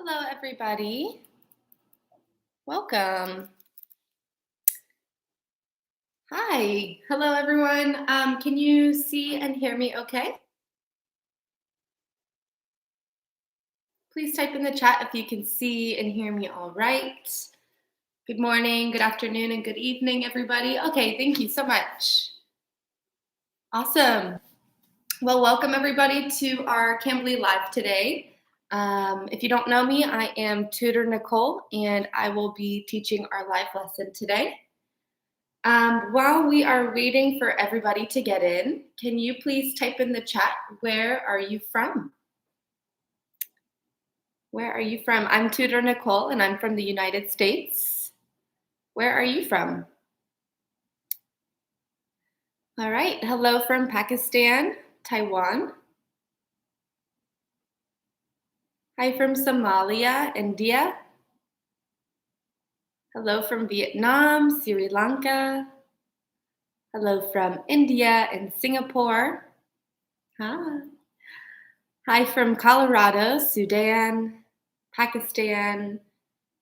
Hello, everybody. Welcome. Hi. Hello, everyone. Can you see and hear me okay? Please type in the chat if you can see and hear me all right. Good morning, good afternoon, and good evening, everybody. Okay, thank you so much. Awesome. Well, welcome, everybody, to our Cambly Live today. If you don't know me, I am Tutor Nicole, and I will be teaching our live lesson today. While we are waiting for everybody to get in, can you please type in the chat, where are you from? Where are you from? I'm Tutor Nicole, and I'm from the United States. Where are you from? All right, hello from Pakistan, Taiwan. Hi from Somalia, India. Hello from Vietnam, Sri Lanka. Hello from India and Singapore. Hi. Hi from Colorado, Sudan, Pakistan,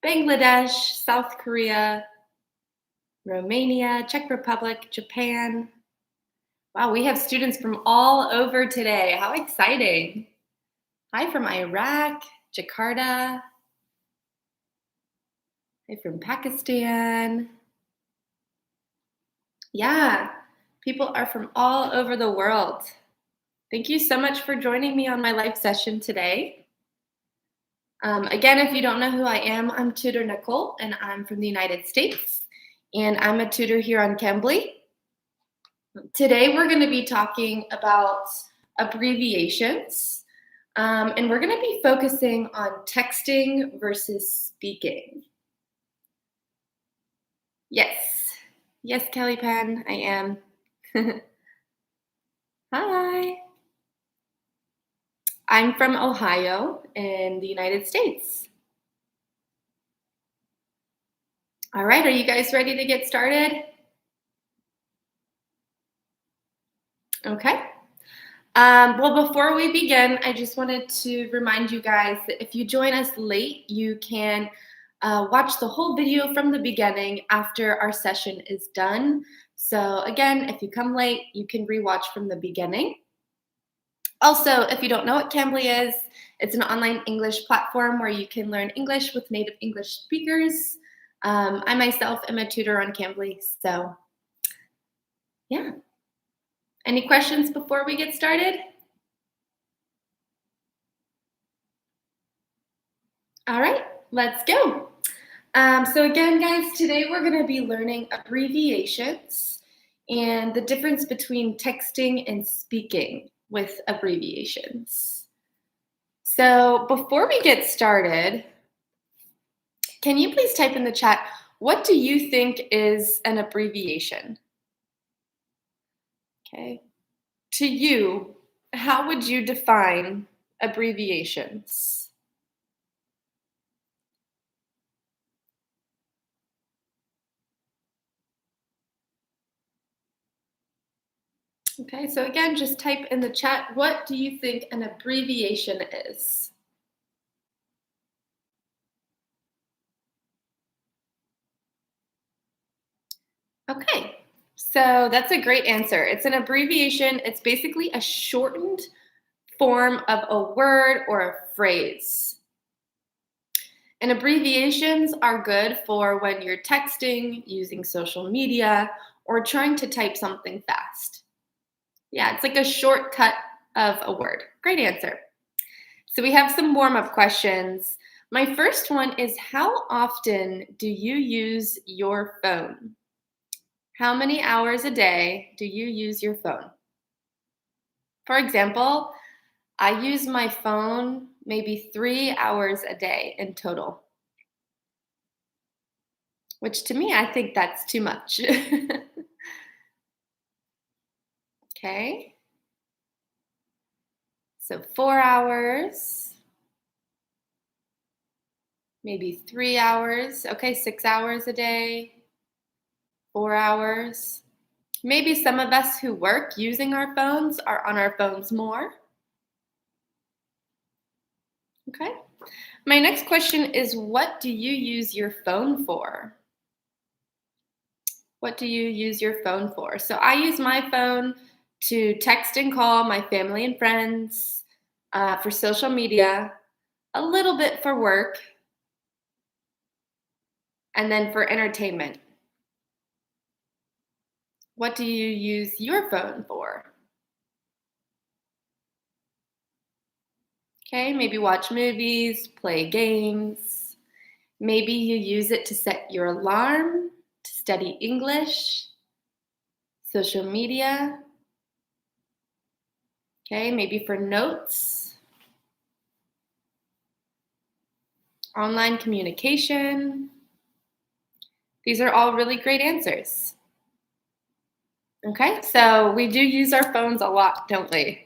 Bangladesh, South Korea, Romania, Czech Republic, Japan. Wow, we have students from all over today. How exciting. Hi from Iraq, Jakarta. Hi from Pakistan. Yeah, people are from all over the world. Thank you so much for joining me on my live session today. Again, if you don't know who I am, I'm Tutor Nicole, and I'm from the United States, and I'm a tutor here on Cambly. Today, we're going to be talking about abbreviations, and we're going to be focusing on texting versus speaking. Yes, Kelly Penn, I am. Hi. I'm from Ohio in the United States. All right, are you guys ready to get started? Okay. Well, before we begin, I just wanted to remind you guys that if you join us late, you can watch the whole video from the beginning after our session is done. So again, if you come late, you can rewatch from the beginning. Also, if you don't know what Cambly is, it's an online English platform where you can learn English with native English speakers. I myself am a tutor on Cambly, so yeah. Any questions before we get started? All right, let's go. So again, guys, today we're going to be learning abbreviations and the difference between texting and speaking with abbreviations. So before we get started, can you please type in the chat, what do you think is an abbreviation? Okay. To you, how would you define abbreviations? Okay, so again, just type in the chat, what do you think an abbreviation is? Okay, so that's a great answer. It's an abbreviation. It's basically a shortened form of a word or a phrase. And abbreviations are good for when you're texting, using social media, or trying to type something fast. Yeah, it's like a shortcut of a word. Great answer. So we have some warm-up questions. My first one is, how often do you use your phone? How many hours a day do you use your phone? For example, I use my phone maybe 3 hours a day in total, which to me, I think that's too much. Okay. So 4 hours, maybe 3 hours. Okay, 6 hours a day, 4 hours. Maybe some of us who work using our phones are on our phones more. Okay. My next question is, what do you use your phone for? What do you use your phone for? So I use my phone to text and call my family and friends, for social media, a little bit for work, and then for entertainment. What do you use your phone for? Okay, maybe watch movies, play games. Maybe you use it to set your alarm, to study English, social media. Okay, maybe for notes, online communication. These are all really great answers. Okay, so we do use our phones a lot, don't we?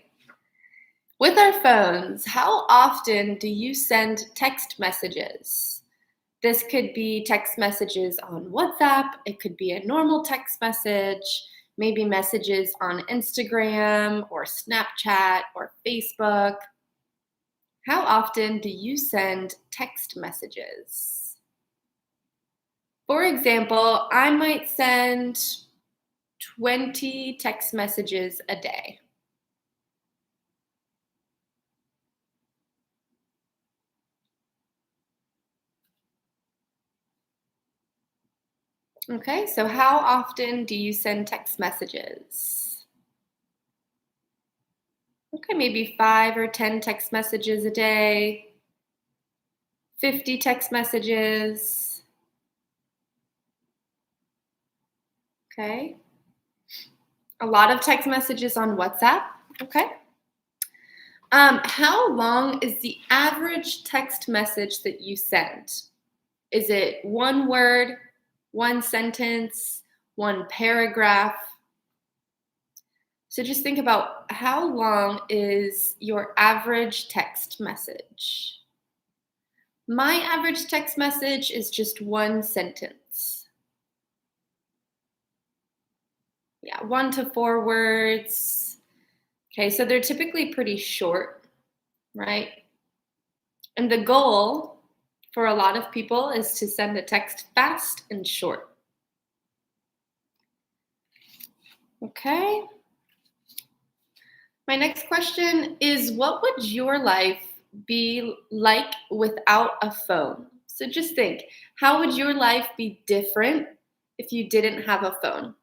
With our phones, how often do you send text messages? This could be text messages on WhatsApp, it could be a normal text message, maybe messages on Instagram or Snapchat or Facebook. How often do you send text messages? For example, I might send 20 text messages a day. Okay, so how often do you send text messages? Okay, maybe 5 or 10 text messages a day, 50 text messages. Okay, a lot of text messages on WhatsApp. Okay. How long is the average text message that you send? Is it one word, one sentence, one paragraph? So just think about, how long is your average text message? My average text message is just one sentence. Yeah, 1 to 4 words. Okay, so they're typically pretty short, right? And the goal for a lot of people is to send a text fast and short. Okay. My next question is, what would your life be like without a phone? So just think, how would your life be different if you didn't have a phone?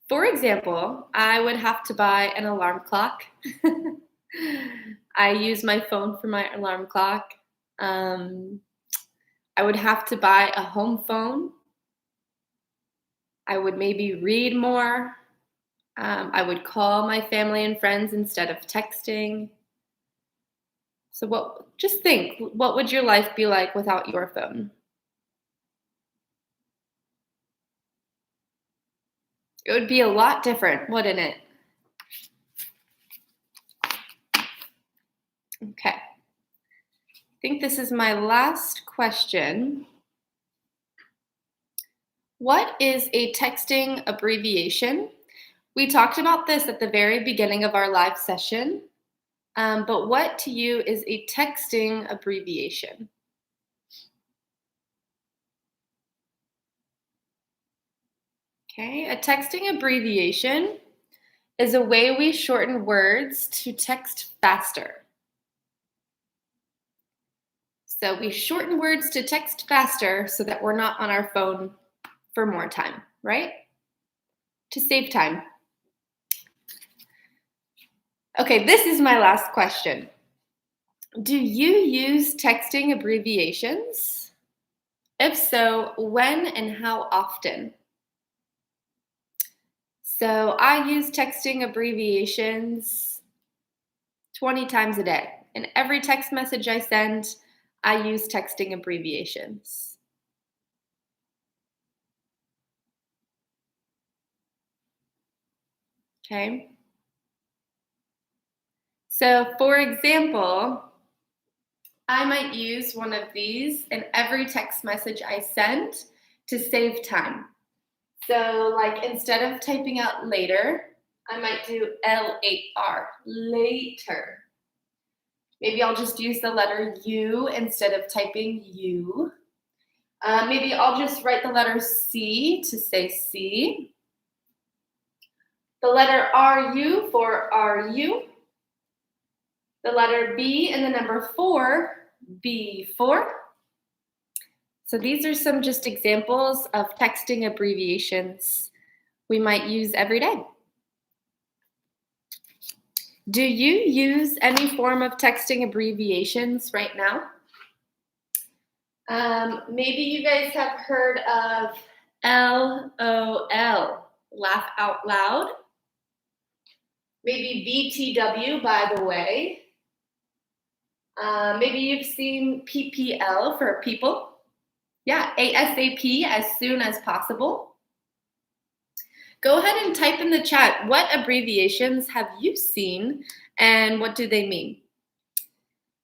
For example, I would have to buy an alarm clock. I use my phone for my alarm clock. Um, I would have to buy a home phone. I would maybe read more. I would call my family and friends instead of texting. So just think, what would your life be like without your phone? It would be a lot different, wouldn't it? Okay. I think this is my last question. What is a texting abbreviation? We talked about this at the very beginning of our live session, but what to you is a texting abbreviation? Okay, a texting abbreviation is a way we shorten words to text faster. So we shorten words to text faster so that we're not on our phone for more time, right? To save time. Okay, this is my last question. Do you use texting abbreviations? If so, when and how often? So I use texting abbreviations 20 times a day. In every text message I send, I use texting abbreviations. Okay. So for example, I might use one of these in every text message I send to save time. So like, instead of typing out later, I might do L-8-R, later. Maybe I'll just use the letter U instead of typing U. Maybe I'll just write the letter C to say see. The letter RU for RU. The letter B and the number 4, B4. So these are some just examples of texting abbreviations we might use every day. Do you use any form of texting abbreviations right now? Maybe you guys have heard of LOL, laugh out loud. Maybe BTW, by the way. Maybe you've seen PPL for people. Yeah, ASAP, as soon as possible. Go ahead and type in the chat, what abbreviations have you seen and what do they mean?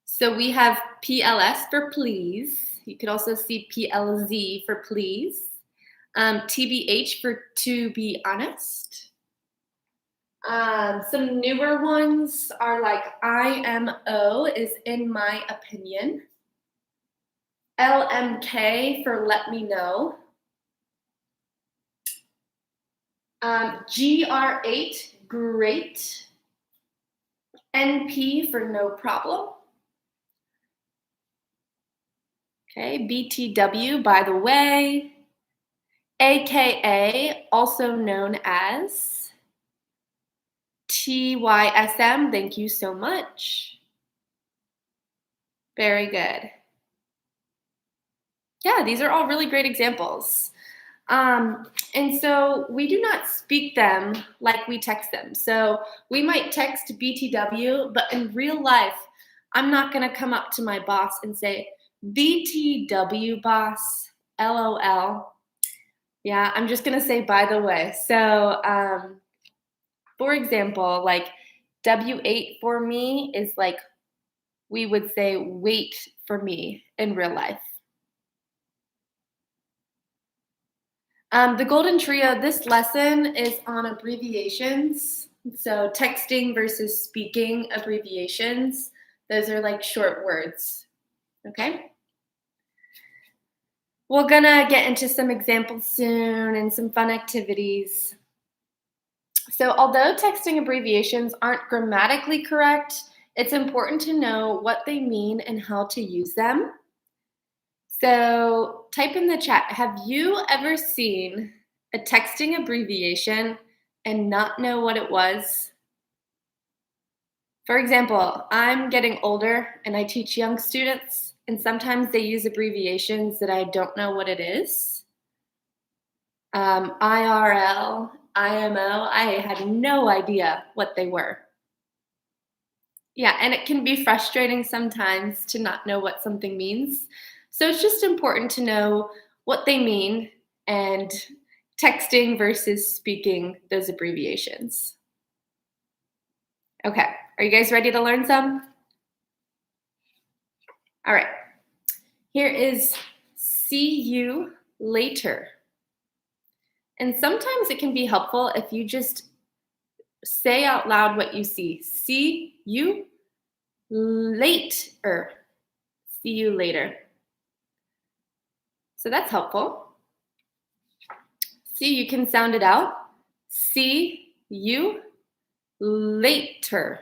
So we have PLS for please. You could also see PLZ for please. TBH for to be honest. Some newer ones are like IMO is in my opinion. LMK for let me know. GR8, great. NP for no problem. Okay, BTW, by the way. AKA, also known as. TYSM, thank you so much. Very good. Yeah, these are all really great examples. And so we do not speak them like we text them. So we might text BTW, but in real life, I'm not going to come up to my boss and say, BTW boss, LOL. Yeah, I'm just going to say, by the way. So, for example, like W8 for me is like, we would say wait for me in real life. The golden trio, this lesson is on abbreviations. So texting versus speaking abbreviations. Those are like short words, okay? We're gonna get into some examples soon and some fun activities. So although texting abbreviations aren't grammatically correct, it's important to know what they mean and how to use them. So type in the chat, have you ever seen a texting abbreviation and not know what it was? For example, I'm getting older and I teach young students, and sometimes they use abbreviations that I don't know what it is. IRL, IMO, I had no idea what they were. Yeah, and it can be frustrating sometimes to not know what something means. So it's just important to know what they mean and texting versus speaking those abbreviations. Okay, are you guys ready to learn some? All right, here is see you later. And sometimes it can be helpful if you just say out loud what you see. See you later. See you later. So that's helpful. See, you can sound it out. See you later.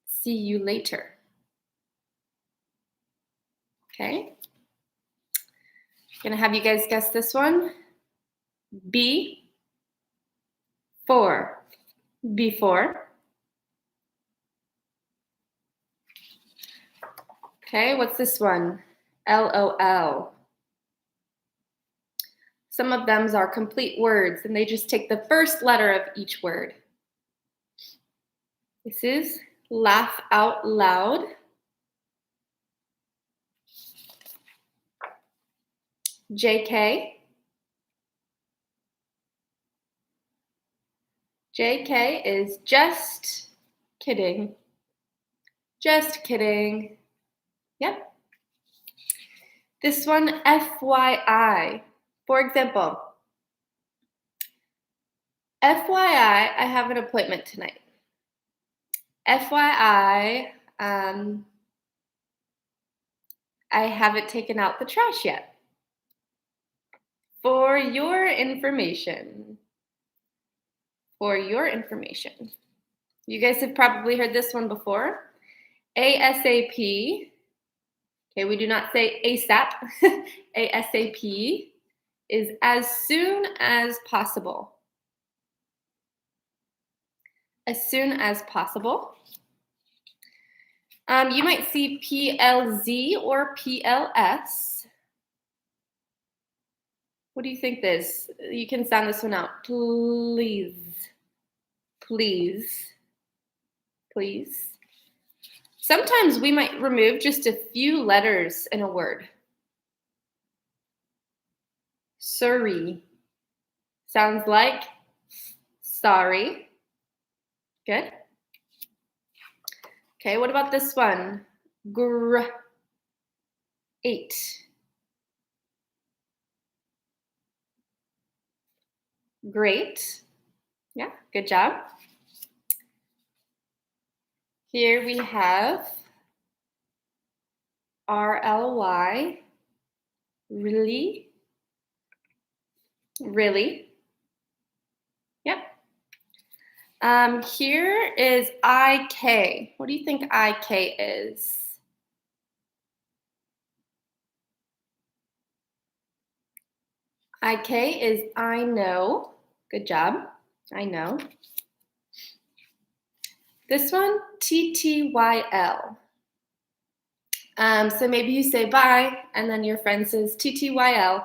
See you later. Okay. Gonna have you guys guess this one. B for before. Okay, what's this one? LOL. Some of them are complete words and they just take the first letter of each word. This is laugh out loud. JK. JK is just kidding. Just kidding. Yep. This one, FYI. For example, FYI, I have an appointment tonight. FYI, I haven't taken out the trash yet. For your information. For your information. You guys have probably heard this one before. ASAP. Okay, we do not say ASAP. ASAP is as soon as possible. As soon as possible. You might see PLZ or PLS. What do you think this? You can sound this one out. Please. Please. Please. Sometimes we might remove just a few letters in a word. Sorry. Sounds like sorry. Good. Okay, what about this one? Great. Great. Yeah, good job. Here we have RLY. Really. Really. Yep. Here is IK. What do you think IK is? IK is I know. Good job. I know. This one, TTYL. So maybe you say bye, and then your friend says TTYL.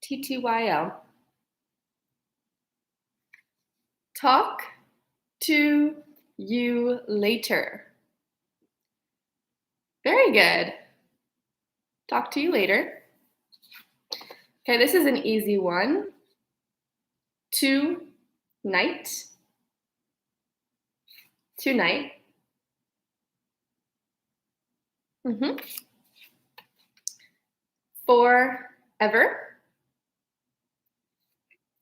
TTYL. Talk to you later. Very good. Talk to you later. Okay, this is an easy one. Tonight. Tonight. Forever.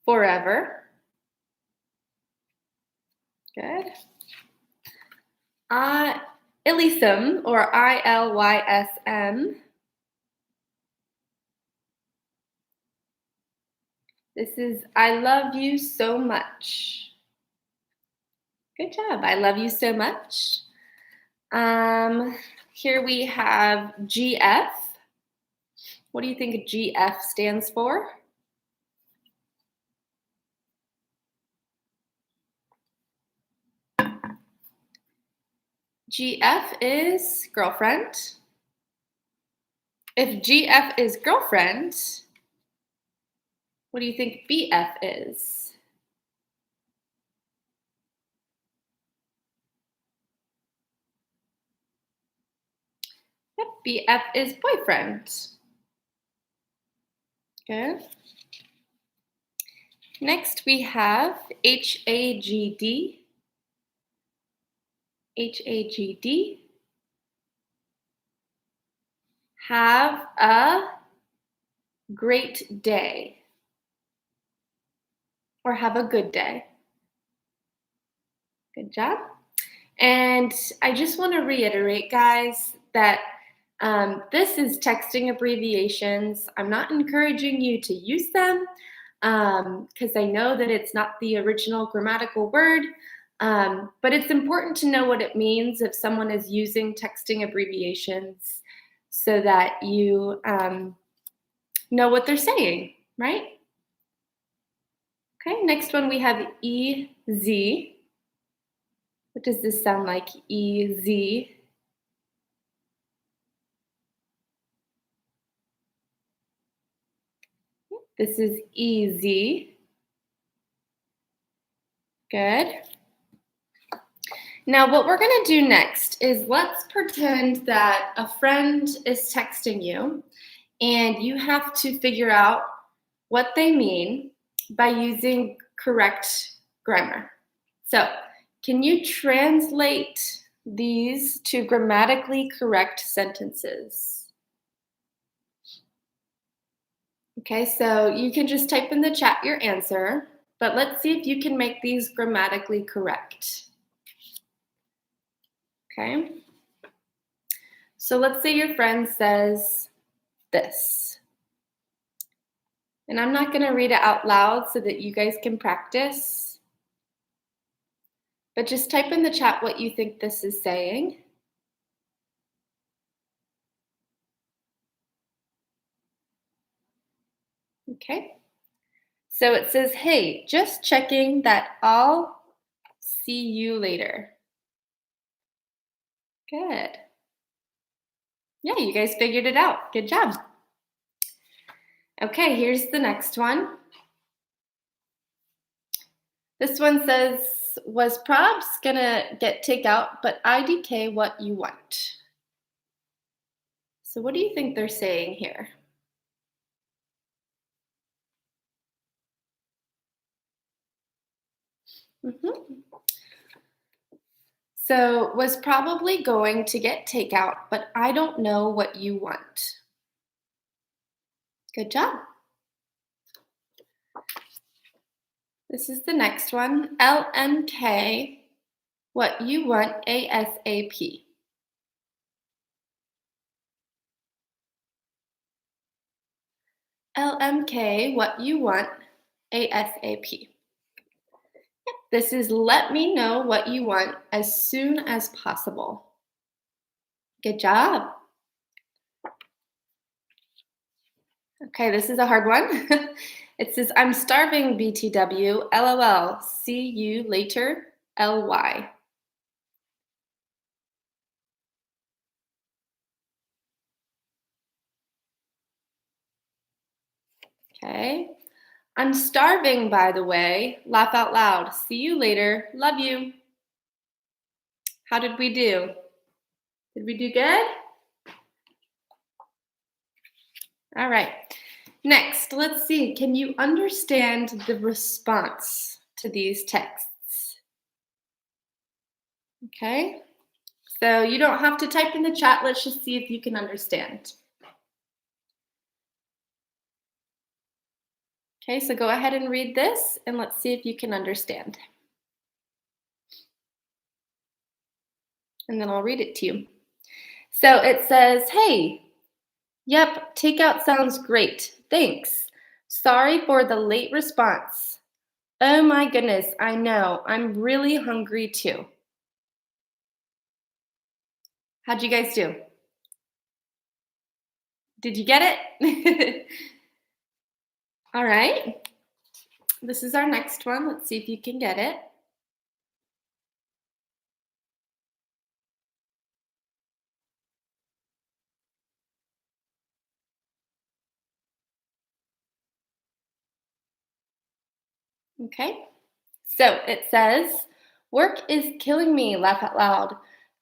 Forever. Good. Ilysm or ILYSM. This is I love you so much. Good job. I love you so much. Here we have GF. What do you think GF stands for? GF is girlfriend. If GF is girlfriend, what do you think BF is? Yep, BF is boyfriend. Good. Next we have HAGD. HAGD. Have a great day. Or have a good day. Good job. And I just want to reiterate, guys, that this is texting abbreviations. I'm not encouraging you to use them because I know that it's not the original grammatical word, but it's important to know what it means if someone is using texting abbreviations so that you know what they're saying, right? Okay, next one we have EZ. What does this sound like? EZ. This is easy. Good. Now what we're going to do next is let's pretend that a friend is texting you and you have to figure out what they mean by using correct grammar. So, can you translate these to grammatically correct sentences? Okay, so you can just type in the chat your answer, but let's see if you can make these grammatically correct. Okay, so let's say your friend says this. And I'm not going to read it out loud so that you guys can practice, but just type in the chat what you think this is saying. Okay, so it says, hey, just checking that I'll see you later. Good. Yeah, you guys figured it out. Good job. Okay, here's the next one. This one says, was probs gonna get takeout, but IDK what you want? So what do you think they're saying here? So was probably going to get takeout, but I don't know what you want. Good job. This is the next one. LMK, what you want ASAP. LMK, what you want ASAP. This is let me know what you want as soon as possible. Good job. Okay, this is a hard one. It says, I'm starving, BTW, LOL, see you later, LY. Okay. I'm starving, by the way, laugh out loud, see you later, love you. How did we do? Did we do good? All right. Next, let's see. Can you understand the response to these texts? Okay. So you don't have to type in the chat. Let's just see if you can understand. Okay, so go ahead and read this and let's see if you can understand. And then I'll read it to you. So it says, hey, yep, takeout sounds great. Thanks. Sorry for the late response. Oh my goodness, I know. I'm really hungry too. How'd you guys do? Did you get it? All right. This is our next one. Let's see if you can get it. Okay. So it says, work is killing me, laugh out loud.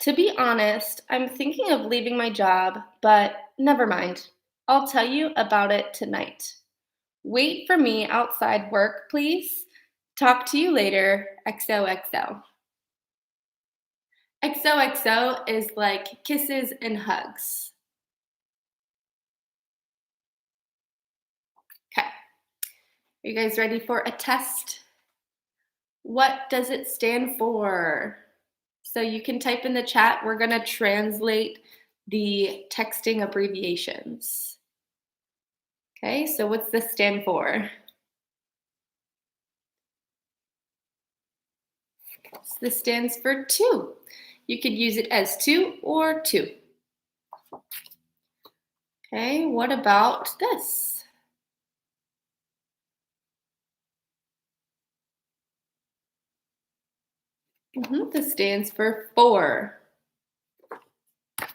To be honest, I'm thinking of leaving my job, but never mind. I'll tell you about it tonight. Wait for me outside work, please. Talk to you later. XOXO. XOXO is like kisses and hugs. Okay. Are you guys ready for a test? What does it stand for? So you can type in the chat. We're going to translate the texting abbreviations. Okay, so what's this stand for? So this stands for two. You could use it as two or two. Okay, what about this? This stands for four.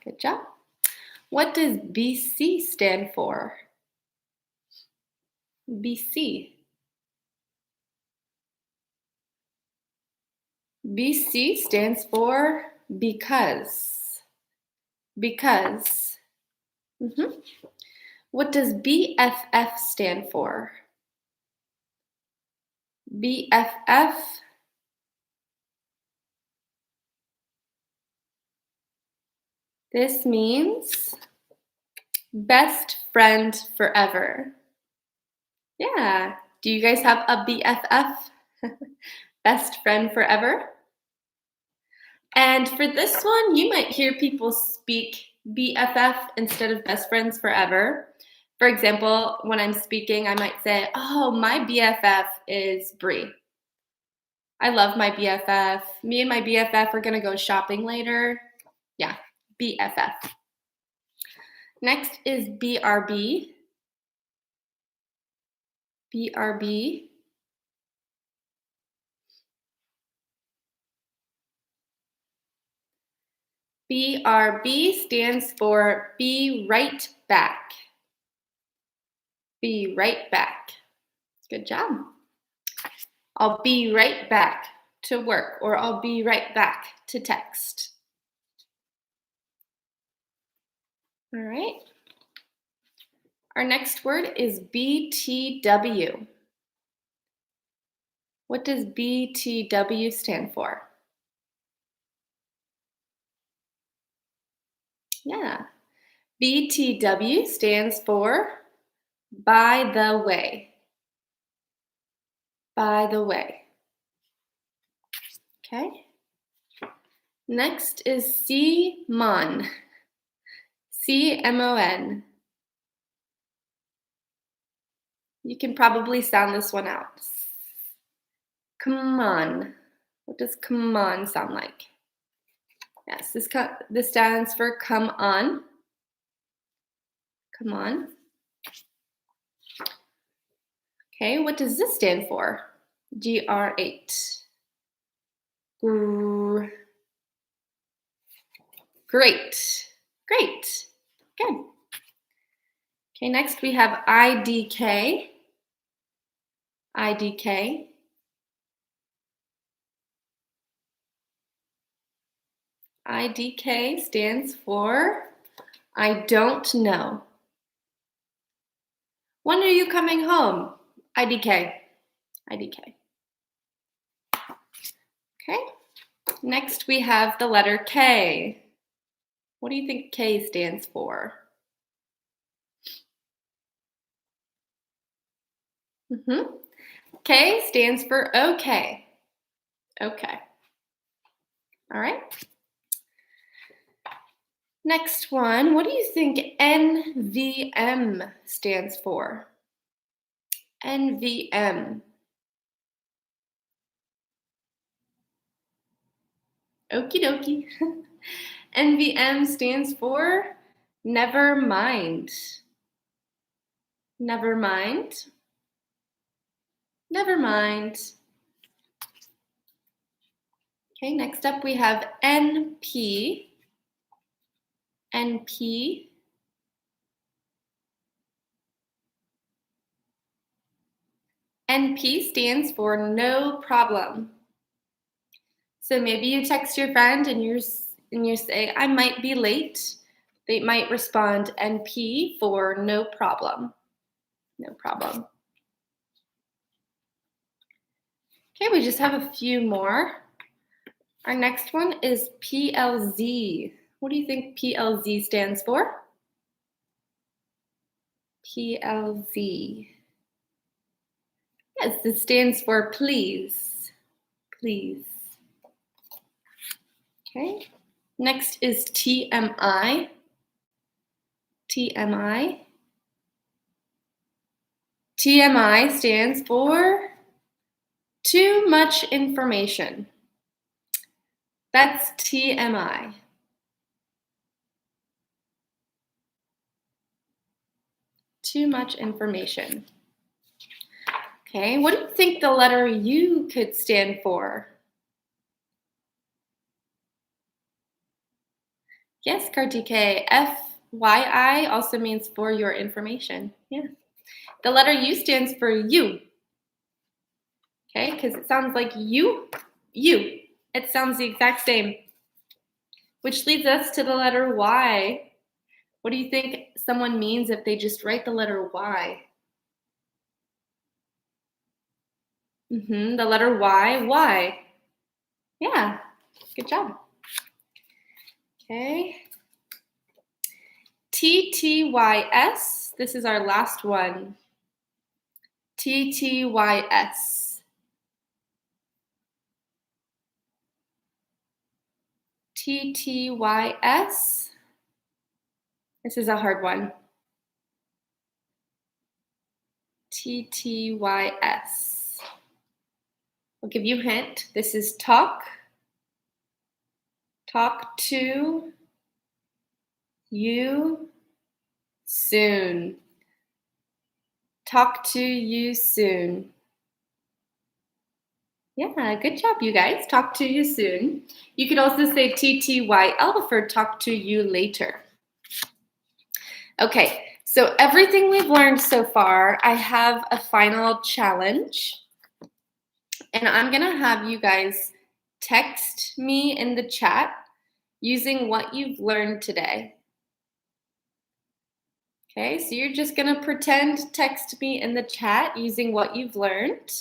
Good job. What does BC stand for? BC. BC stands for because. Because. What does BFF stand for? BFF. This means best friend forever. Yeah. Do you guys have a BFF? Best friend forever? And for this one, you might hear people speak BFF instead of best friends forever. For example, when I'm speaking, I might say, "Oh, my BFF is Bree. I love my BFF. Me and my BFF are going to go shopping later." Yeah, BFF. Next is BRB. BRB. BRB stands for be right back. Be right back. Good job. I'll be right back to work, or I'll be right back to text. All right. Our next word is BTW. What does BTW stand for? Yeah. BTW stands for by the way. By the way. Okay. Next is CMON. CMON. You can probably sound this one out. Come on. What does come on sound like? Yes, this stands for come on. Come on. Okay, what does this stand for? GR8. Great. Great. Good. Okay, next we have IDK. IDK. IDK stands for I don't know. When are you coming home? IDK. IDK. Okay. Next we have the letter K. What do you think K stands for? K stands for okay. Okay. All right. Next one, what do you think NVM stands for? NVM. Okie dokie. NVM stands for never mind. Never mind. Never mind. Okay, next up we have NP. NP. NP stands for no problem. So maybe you text your friend and you say, I might be late. They might respond NP for no problem. No problem. Okay, we just have a few more. Our next one is PLZ. What do you think PLZ stands for? PLZ. Yes, this stands for please. Please. Okay. Next is TMI. TMI. TMI stands for too much information. That's TMI. Too much information. Okay, what do you think the letter U could stand for? Yes, Kartike. FYI also means for your information. Yeah. The letter U stands for you. Okay, because it sounds like you. It sounds the exact same. Which leads us to the letter Y. What do you think someone means if they just write the letter Y? The letter Y. Why? Yeah, good job. Okay. TTYS. This is our last one. TTYS. TTYS. This is a hard one. TTYS. I'll give you a hint. This is talk to you soon. Talk to you soon. Yeah, good job, you guys. Talk to you soon. You could also say TTYL for talk to you later. Okay, so everything we've learned so far, I have a final challenge. And I'm going to have you guys text me in the chat using what you've learned today. Okay, so you're just going to pretend text me in the chat using what you've learned.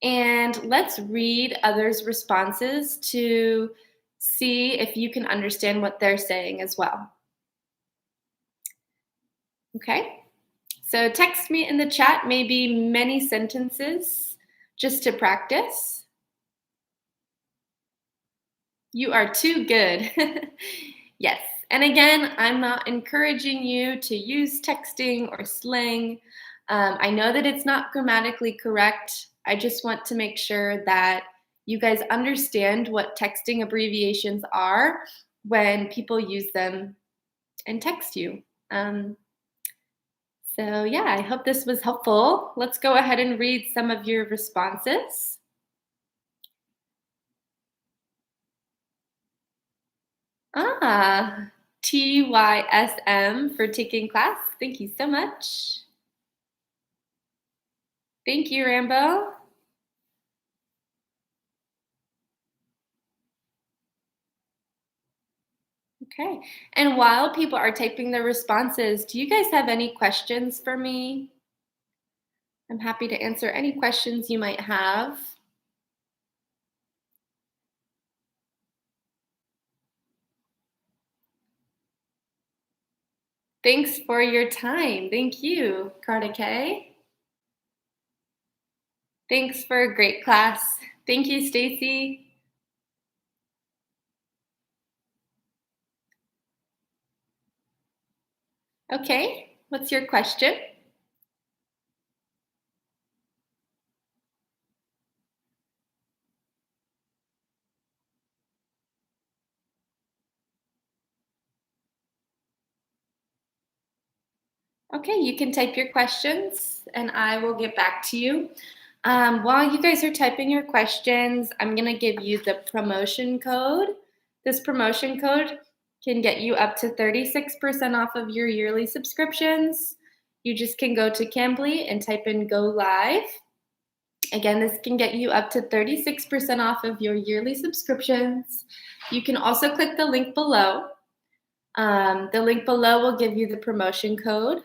And let's read others' responses to see if you can understand what they're saying as well. Okay, so text me in the chat maybe many sentences just to practice. You are too good. Yes, and again, I'm not encouraging you to use texting or slang. I know that it's not grammatically correct. I just want to make sure that you guys understand what texting abbreviations are when people use them and text you. So yeah, I hope this was helpful. Let's go ahead and read some of your responses. TYSM for taking class. Thank you so much. Thank you, Rambo. Okay, and while people are typing their responses, do you guys have any questions for me? I'm happy to answer any questions you might have. Thanks for your time. Thank you, Carta K. Thanks for a great class. Thank you, Stacy. Okay, what's your question? Okay, you can type your questions and I will get back to you. While you guys are typing your questions, I'm going to give you the promotion code. This promotion code can get you up to 36% off of your yearly subscriptions. You just can go to Cambly and type in Go Live. Again, this can get you up to 36% off of your yearly subscriptions. You can also click the link below. The link below will give you the promotion code.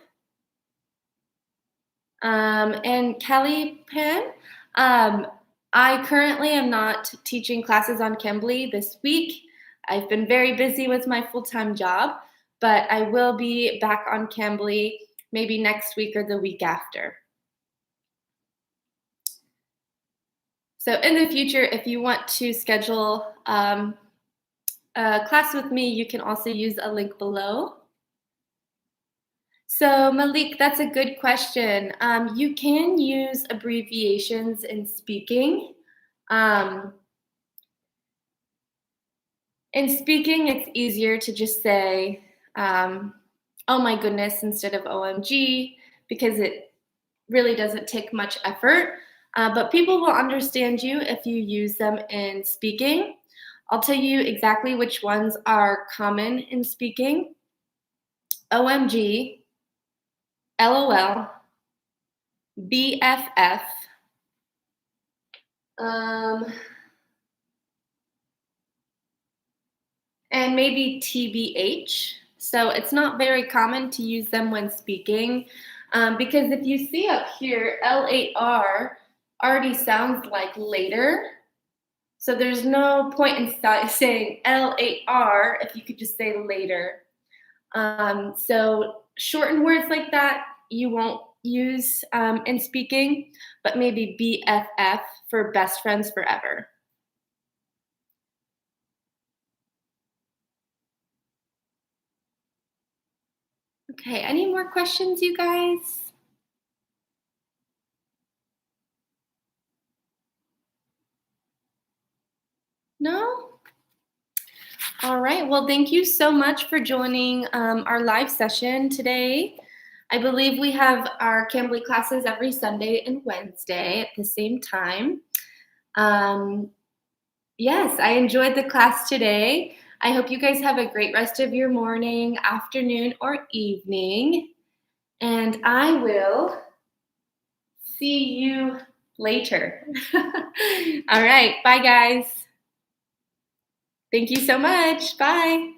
And Kelly Pan, I currently am not teaching classes on Cambly this week. I've been very busy with my full-time job, but I will be back on Cambly maybe next week or the week after. So in the future, if you want to schedule a class with me, you can also use a link below. So Malik, that's a good question. You can use abbreviations in speaking. In speaking, it's easier to just say, oh my goodness, instead of OMG, because it really doesn't take much effort. But people will understand you if you use them in speaking. I'll tell you exactly which ones are common in speaking. OMG, LOL, BFF, and maybe TBH. So it's not very common to use them when speaking because if you see up here, LAR already sounds like later. So there's no point in saying LAR if you could just say later. So shortened words like that, you won't use in speaking, but maybe BFF for best friends forever. Okay, any more questions, you guys? No? All right. Well, thank you so much for joining our live session today. I believe we have our Cambly classes every Sunday and Wednesday at the same time. Um, yes, I enjoyed the class today. I hope you guys have a great rest of your morning, afternoon, or evening. And I will see you later. All right. Bye, guys. Thank you so much. Bye.